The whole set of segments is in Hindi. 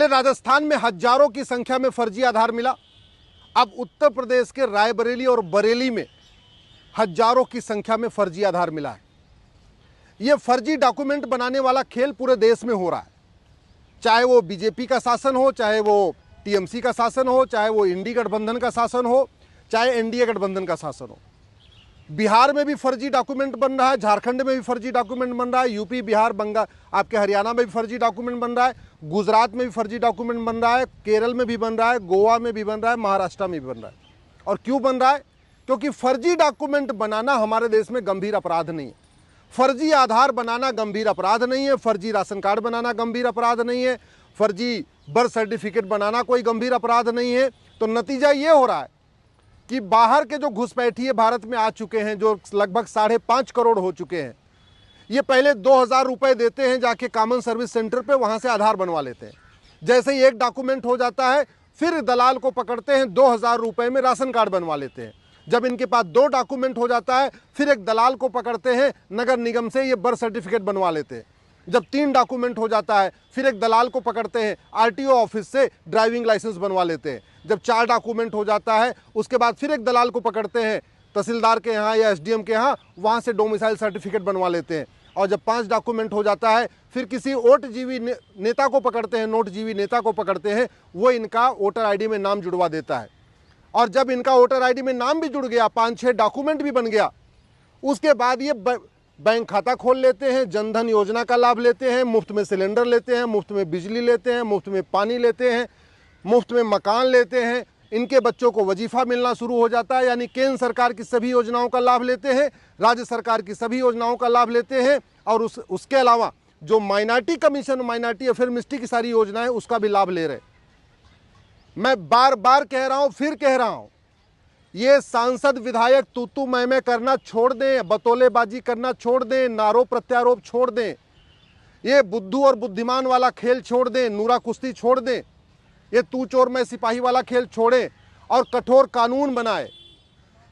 पहले राजस्थान में हजारों की संख्या में फर्जी आधार मिला, अब उत्तर प्रदेश के रायबरेली और बरेली में हजारों की संख्या में फर्जी आधार मिला है। यह फर्जी डॉक्यूमेंट बनाने वाला खेल पूरे देश में हो रहा है, चाहे वो बीजेपी का शासन हो, चाहे वो टीएमसी का शासन हो, चाहे वो इंडी गठबंधन का शासन हो, चाहे एनडीए गठबंधन का शासन हो। बिहार में भी फर्जी डॉक्यूमेंट बन रहा है, झारखंड में भी फर्जी डॉक्यूमेंट बन रहा है, यूपी, बिहार, बंगाल, आपके हरियाणा में भी फर्जी डॉक्यूमेंट बन रहा है, गुजरात में भी फर्जी डॉक्यूमेंट बन रहा है, केरल में भी बन रहा है, गोवा में भी बन रहा है, महाराष्ट्र में भी बन रहा है। और क्यों बन रहा है? क्योंकि फर्जी डॉक्यूमेंट बनाना हमारे देश में गंभीर अपराध नहीं है, फर्जी आधार बनाना गंभीर अपराध नहीं है, फर्जी राशन कार्ड बनाना गंभीर अपराध नहीं है, फर्जी बर्थ सर्टिफिकेट बनाना कोई गंभीर अपराध नहीं है। तो नतीजा ये हो रहा है कि बाहर के जो घुसपैठिए भारत में आ चुके हैं, जो लगभग 5.5 करोड़ हो चुके हैं, ये पहले 2,000 रुपये देते हैं जाके कॉमन सर्विस सेंटर पे, वहाँ से आधार बनवा लेते हैं। जैसे ही एक डॉक्यूमेंट हो जाता है फिर दलाल को पकड़ते हैं, 2,000 रुपये में राशन कार्ड बनवा लेते हैं। जब इनके पास 2 डॉक्यूमेंट हो जाता है फिर एक दलाल को पकड़ते हैं, नगर निगम से ये बर्थ सर्टिफिकेट बनवा लेते हैं। जब 3 डॉक्यूमेंट हो जाता है फिर एक दलाल को पकड़ते हैं, आरटीओ ऑफिस से ड्राइविंग लाइसेंस बनवा लेते हैं। जब 4 डॉक्यूमेंट हो जाता है उसके बाद फिर एक दलाल को पकड़ते हैं, तहसीलदार के यहाँ या एसडीएम के यहाँ, वहाँ से डोमिसाइल सर्टिफिकेट बनवा लेते हैं। और जब 5 डॉक्यूमेंट हो जाता है फिर किसी वोटजीवी नेता को पकड़ते हैं, नोटजीवी नेता को पकड़ते हैं, वो इनका वोटर आईडी में नाम जुड़वा देता है। और जब इनका वोटर आईडी में नाम भी जुड़ गया, 5-6 डॉक्यूमेंट भी बन गया, उसके बाद ये बैंक खाता खोल लेते हैं, जनधन योजना का लाभ लेते हैं, मुफ्त में सिलेंडर लेते हैं, मुफ्त में बिजली लेते हैं, मुफ्त में पानी लेते हैं, मुफ्त में मकान लेते हैं, इनके बच्चों को वजीफा मिलना शुरू हो जाता है। यानी केंद्र सरकार की सभी योजनाओं का लाभ लेते हैं, राज्य सरकार की सभी योजनाओं का लाभ लेते हैं, और उसके अलावा जो minority commission, minority affair ministry की सारी योजनाएं, उसका भी लाभ ले रहे। मैं बार बार कह रहा हूं, फिर कह रहा हूं, ये सांसद विधायक तू मैं करना छोड़ दें, बतौलेबाजी करना छोड़ दें, नारों प्रत्यारोप छोड़ दें, ये बुद्धू और बुद्धिमान वाला खेल छोड़ दें, नूरा कुश्ती छोड़ दें, ये तू चोर मैं सिपाही वाला खेल छोड़ें और कठोर कानून बनाए।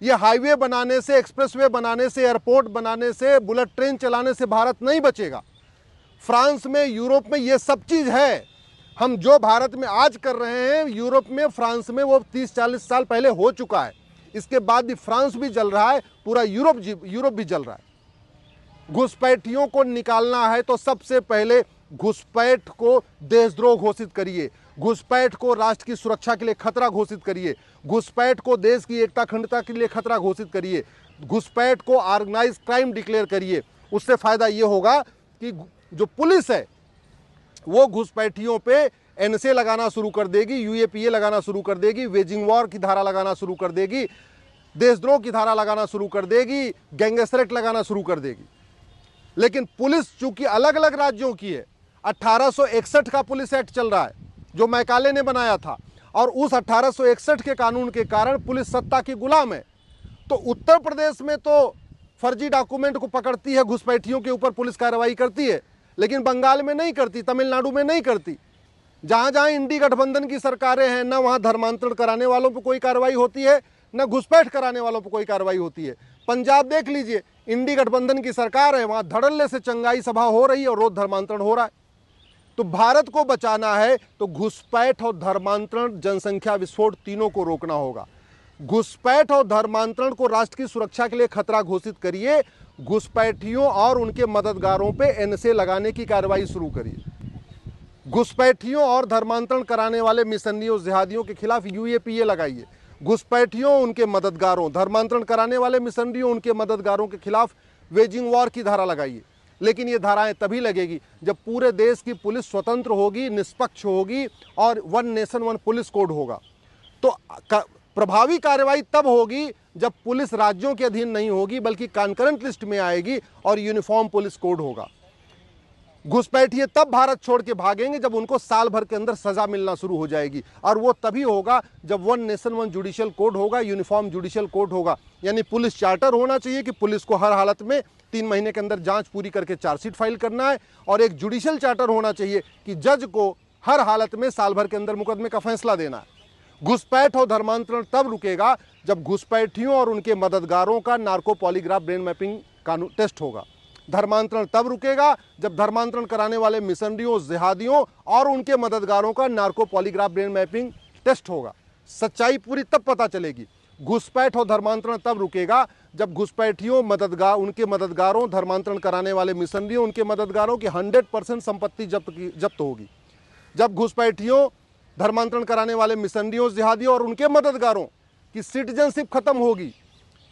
ये हाईवे बनाने से, एक्सप्रेसवे बनाने से, एयरपोर्ट बनाने से, बुलेट ट्रेन चलाने से भारत नहीं बचेगा। फ्रांस में, यूरोप में ये सब चीज़ है। हम जो भारत में आज कर रहे हैं, यूरोप में, फ्रांस में वो 30-40 साल पहले हो चुका है। इसके बाद भी फ्रांस भी जल रहा है, पूरा यूरोप भी जल रहा है। घुसपैठियों को निकालना है तो सबसे पहले घुसपैठ को देशद्रोह घोषित करिए, घुसपैठ को राष्ट्र की सुरक्षा के लिए खतरा घोषित करिए, घुसपैठ को देश की एकता अखंडता के लिए खतरा घोषित करिए, घुसपैठ को ऑर्गेनाइज क्राइम डिक्लेयर करिए। उससे फायदा ये होगा कि जो पुलिस है वो घुसपैठियों पे एनएसए लगाना शुरू कर देगी, यूएपीए लगाना शुरू कर देगी, वेजिंग वॉर की धारा लगाना शुरू कर देगी, देशद्रोह की धारा लगाना शुरू कर देगी, गैंगस्टर एक्ट लगाना शुरू कर देगी। लेकिन पुलिस चूंकि अलग अलग राज्यों की है, 1861 का पुलिस एक्ट चल रहा है जो मैकाले ने बनाया था, और उस 1861 के कानून के कारण पुलिस सत्ता की गुलाम है। तो उत्तर प्रदेश में तो फर्जी डॉक्यूमेंट को पकड़ती है, घुसपैठियों के ऊपर पुलिस कार्रवाई करती है, लेकिन बंगाल में नहीं करती, तमिलनाडु में नहीं करती। जहाँ जहाँ इंडी गठबंधन की सरकारें हैं, ना वहाँ धर्मांतरण कराने वालों पर कोई कार्रवाई होती है, ना घुसपैठ कराने वालों पर कोई कार्रवाई होती है। पंजाब देख लीजिए, इंडी गठबंधन की सरकार है, वहाँ धड़ल्ले से चंगाई सभा हो रही है और रोज धर्मांतरण हो रहा है। तो भारत को बचाना है तो घुसपैठ और धर्मांतरण, जनसंख्या विस्फोट तीनों को रोकना होगा। घुसपैठ और धर्मांतरण को राष्ट्र की सुरक्षा के लिए खतरा घोषित करिए, घुसपैठियों और उनके मददगारों पे एनएसए लगाने की कार्रवाई शुरू करिए। घुसपैठियों और धर्मांतरण कराने वाले मिशनरियों, जिहादियों के खिलाफ यूएपीए लगाइए। घुसपैठियों, उनके मददगारों, धर्मांतरण कराने वाले मिशनरियों, उनके मददगारों के खिलाफ वेजिंग वॉर की धारा लगाइए। लेकिन ये धाराएं तभी लगेगी जब पूरे देश की पुलिस स्वतंत्र होगी, निष्पक्ष होगी और 1 नेशन 1 पुलिस कोड होगा। तो प्रभावी कार्रवाई तब होगी जब पुलिस राज्यों के अधीन नहीं होगी, बल्कि कॉन्करेंट लिस्ट में आएगी और यूनिफॉर्म पुलिस कोड होगा। घुसपैठिए तब भारत छोड़ के भागेंगे जब उनको साल भर के अंदर सजा मिलना शुरू हो जाएगी, और वो तभी होगा जब 1 नेशन 1 जुडिशियल कोड होगा, यूनिफॉर्म जुडिशियल कोड होगा। यानी पुलिस चार्टर होना चाहिए कि पुलिस को हर हालत में 3 महीने के अंदर जांच पूरी करके चार्जशीट फाइल करना है, और एक जुडिशियल चार्टर होना चाहिए कि जज को हर हालत में साल भर के अंदर मुकदमे का फैसला देना है। घुसपैठ और धर्मांतरण तब रुकेगा जब घुसपैठियों और उनके मददगारों का नार्को पॉलीग्राफ ब्रेन मैपिंग कानून टेस्ट होगा। धर्मांतरण तब रुकेगा जब धर्मांतरण कराने वाले मिशनरियों, जिहादियों और उनके मददगारों का narco polygraph brain mapping test होगा। सच्चाई पूरी तब पता चलेगी। घुसपैठ और धर्मांतरण तब रुकेगा जब घुसपैठियों, उनके मददगारों, धर्मांतरण कराने वाले मिशनरियों, उनके मददगारों की 100% संपत्ति जब्त होगी। जब घुसपैठियों, धर्मांतरण कराने वाले मिशनरियों, जिहादियों और उनके मददगारों की सिटीजनशिप खत्म होगी,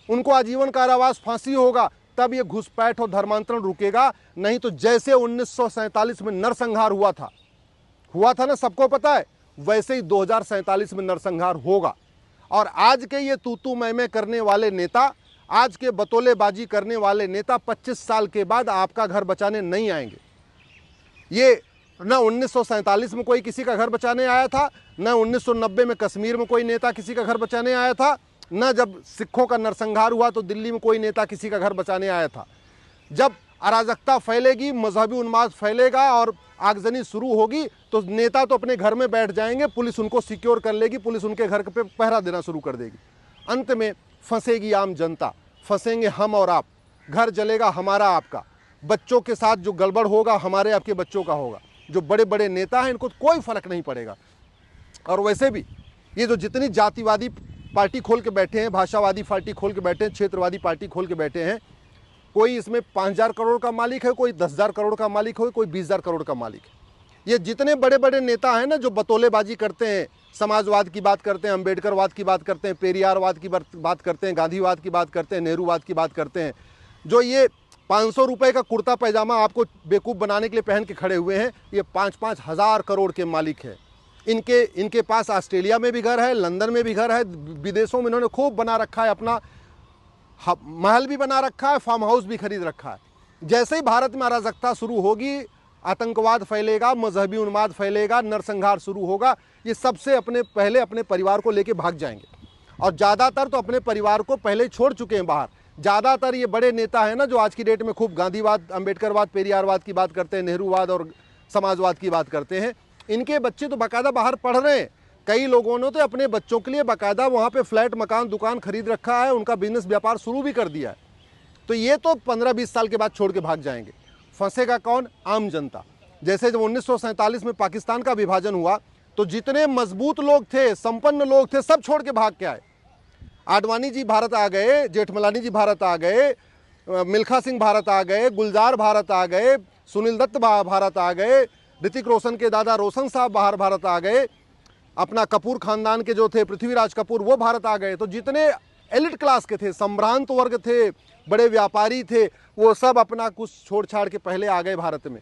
उनको आजीवन कारावास, फांसी होगा, तब ये घुसपैठ और धर्मांतरण रुकेगा। नहीं तो जैसे 1947 में नरसंहार हुआ था ना, सबको पता है, वैसे ही 2047 में नरसंहार होगा। और आज के ये तू मैं करने वाले नेता, आज के बतौलेबाजी करने वाले नेता 25 साल के बाद आपका घर बचाने नहीं आएंगे। ये न 1947 में कोई किसी का घर बचाने आया था, न 1990 में कश्मीर में कोई नेता किसी का घर बचाने आया था, न जब सिखों का नरसंहार हुआ तो दिल्ली में कोई नेता किसी का घर बचाने आया था। जब अराजकता फैलेगी, मजहबी उन्माद फैलेगा और आगजनी शुरू होगी तो नेता तो अपने घर में बैठ जाएंगे, पुलिस उनको सिक्योर कर लेगी, पुलिस उनके घर पे पहरा देना शुरू कर देगी। अंत में फंसेगी आम जनता, फंसेंगे हम और आप, घर जलेगा हमारा आपका, बच्चों के साथ जो गड़बड़ होगा हमारे आपके बच्चों का होगा। जो बड़े बड़े नेता हैं इनको कोई फर्क नहीं पड़ेगा। और वैसे भी ये जो जितनी जातिवादी पार्टी खोल के बैठे हैं, भाषावादी पार्टी खोल के बैठे हैं, क्षेत्रवादी पार्टी खोल के बैठे हैं, कोई इसमें 5,000 करोड़ का मालिक है, कोई 10,000 करोड़ का मालिक है, कोई 20,000 करोड़ का मालिक है। ये जितने बड़े बड़े नेता हैं ना, जो बतौलेबाजी करते हैं, समाजवाद की बात करते हैं, अम्बेडकरवाद की बात करते हैं, पेरियारवाद की बात करते हैं, गांधीवाद की बात करते हैं, नेहरूवाद की बात करते हैं, जो ये 500 रुपये का कुर्ता पैजामा आपको बेवकूफ़ बनाने के लिए पहन के खड़े हुए हैं, ये 5-5 हज़ार करोड़ के मालिक हैं। इनके पास ऑस्ट्रेलिया में भी घर है, लंदन में भी घर है, विदेशों में इन्होंने खूब बना रखा है, अपना महल भी बना रखा है, फार्म हाउस भी खरीद रखा है। जैसे ही भारत में अराजकता शुरू होगी, आतंकवाद फैलेगा, मजहबी उन्माद फैलेगा, नरसंहार शुरू होगा, ये सबसे पहले अपने परिवार को लेके भाग जाएंगे। और ज़्यादातर तो अपने परिवार को पहले छोड़ चुके हैं बाहर। ज़्यादातर ये बड़े नेता हैं ना, जो आज की डेट में खूब गांधीवाद, अम्बेडकरवाद, पेरियारवाद की बात करते हैं, नेहरूवाद और समाजवाद की बात करते हैं, इनके बच्चे तो बाकायदा बाहर पढ़ रहे हैं। कई लोगों ने तो अपने बच्चों के लिए बाकायदा वहाँ पे फ्लैट, मकान, दुकान खरीद रखा है, उनका बिजनेस व्यापार शुरू भी कर दिया है। तो ये तो 15-20 साल के बाद छोड़ के भाग जाएंगे। फंसेगा कौन? आम जनता। जैसे जब 1947 में पाकिस्तान का विभाजन हुआ तो जितने मजबूत लोग थे, संपन्न लोग थे, सब छोड़ के भाग के आए। आडवाणी जी भारत आ गए, जेठमलानी जी भारत आ गए, मिल्खा सिंह भारत आ गए, गुलजार भारत आ गए, सुनील दत्त भारत आ गए, ऋतिक रोशन के दादा रोशन साहब बाहर भारत आ गए, अपना कपूर खानदान के जो थे पृथ्वीराज कपूर वो भारत आ गए। तो जितने एलिट क्लास के थे, संभ्रांत वर्ग थे, बड़े व्यापारी थे, वो सब अपना कुछ छोड़ छाड़ के पहले आ गए भारत में।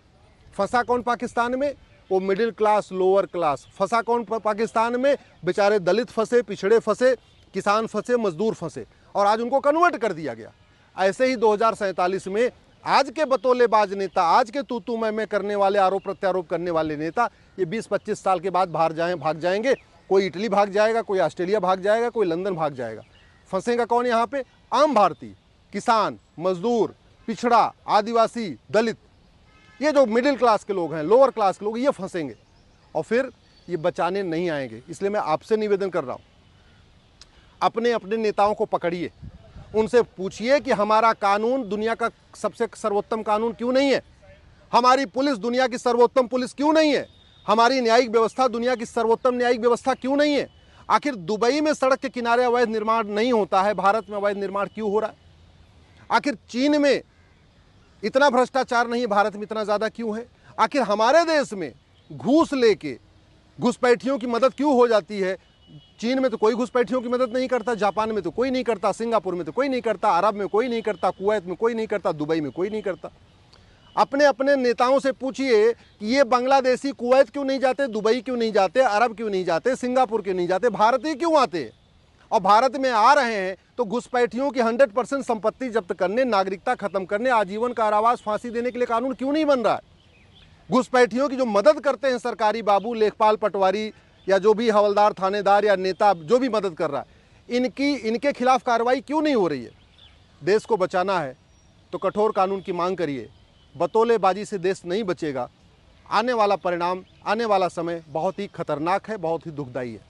फंसा कौन पाकिस्तान में? वो मिडिल क्लास, लोअर क्लास। फंसा कौन पाकिस्तान में? बेचारे दलित फंसे, पिछड़े फंसे, किसान फंसे, मजदूर फंसे, और आज उनको कन्वर्ट कर दिया गया। ऐसे ही 2047 में आज के बतौलेबाज नेता, आज के तू मैं करने वाले, आरोप प्रत्यारोप करने वाले नेता, ये 20-25 साल के बाद भाग जाएंगे। कोई इटली भाग जाएगा, कोई ऑस्ट्रेलिया भाग जाएगा, कोई लंदन भाग जाएगा। फंसेगा कौन यहाँ पे? आम भारतीय, किसान, मजदूर, पिछड़ा, आदिवासी, दलित, ये जो मिडिल क्लास के लोग हैं, लोअर क्लास के लोग, ये फंसेंगे और फिर ये बचाने नहीं आएंगे। इसलिए मैं आपसे निवेदन कर रहा हूँ, अपने अपने नेताओं को पकड़िए, उनसे पूछिए कि हमारा कानून दुनिया का सबसे सर्वोत्तम कानून क्यों नहीं है, हमारी पुलिस दुनिया की सर्वोत्तम पुलिस क्यों नहीं है, हमारी न्यायिक व्यवस्था दुनिया की सर्वोत्तम न्यायिक व्यवस्था क्यों नहीं है। आखिर दुबई में सड़क के किनारे अवैध निर्माण नहीं होता है, भारत में अवैध निर्माण क्यों हो रहा है? आखिर चीन में इतना भ्रष्टाचार नहीं, भारत में इतना ज़्यादा क्यों है? आखिर हमारे देश में घूस लेके घुसपैठियों की मदद क्यों हो जाती है? चीन में तो कोई घुसपैठियों की मदद नहीं करता, जापान में तो कोई नहीं करता, सिंगापुर में तो कोई नहीं करता, अरब में कोई नहीं करता, कुवैत में कोई नहीं करता, दुबई में कोई नहीं करता। अपने अपने नेताओं से पूछिए कि ये बांग्लादेशी कुवैत क्यों नहीं जाते, दुबई क्यों नहीं जाते, अरब क्यों नहीं जाते, सिंगापुर क्यों नहीं जाते, भारत ही क्यों आते? और भारत में आ रहे हैं तो घुसपैठियों की 100% संपत्ति जब्त करने, नागरिकता खत्म करने, आजीवन कारावास, फांसी देने के लिए कानून क्यों नहीं बन रहा है? घुसपैठियों की जो मदद करते हैं सरकारी बाबू, लेखपाल, पटवारी या जो भी हवलदार, थानेदार या नेता जो भी मदद कर रहा है, इनके खिलाफ कार्रवाई क्यों नहीं हो रही है? देश को बचाना है तो कठोर कानून की मांग करिए। बतौलेबाजी से देश नहीं बचेगा। आने वाला परिणाम, आने वाला समय बहुत ही खतरनाक है, बहुत ही दुखदायी है।